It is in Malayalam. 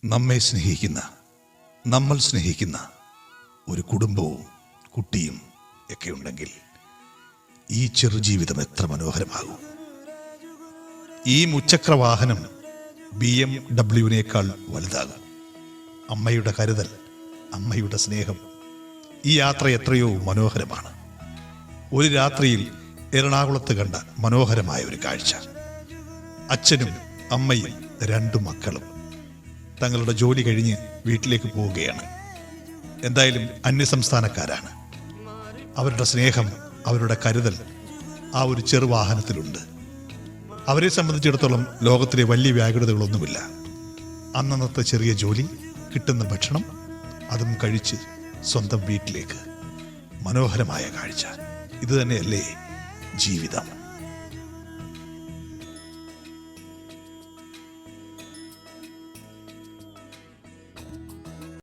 നമ്മെ സ്നേഹിക്കുന്ന, നമ്മൾ സ്നേഹിക്കുന്ന ഒരു കുടുംബവും കുട്ടിയും ഒക്കെ ഉണ്ടെങ്കിൽ ഈ ചെറുജീവിതം എത്ര മനോഹരമാകും. ഈ മുച്ചക്ര വാഹനം BMW വലുതാകും. അമ്മയുടെ കരുതൽ, അമ്മയുടെ സ്നേഹം, ഈ യാത്ര എത്രയോ മനോഹരമാണ്. ഒരു രാത്രിയിൽ എറണാകുളത്ത് കണ്ട മനോഹരമായ ഒരു കാഴ്ച. അച്ഛനും അമ്മയും 2 മക്കളും തങ്ങളുടെ ജോലി കഴിഞ്ഞ് വീട്ടിലേക്ക് പോവുകയാണ്. എന്തായാലും അന്യസംസ്ഥാനക്കാരാണ്. അവരുടെ സ്നേഹം, അവരുടെ കരുതൽ ആ ഒരു ചെറുവാഹനത്തിലുണ്ട്. അവരെ സംബന്ധിച്ചിടത്തോളം ലോകത്തിലെ വലിയ വ്യാകുലതകളൊന്നുമില്ല. അന്നന്നത്തെ ചെറിയ ജോലി, കിട്ടുന്ന ഭക്ഷണം, അതും കഴിച്ച് സ്വന്തം വീട്ടിലേക്ക്. മനോഹരമായ കാഴ്ച. ഇത് തന്നെയല്ലേ ജീവിതം.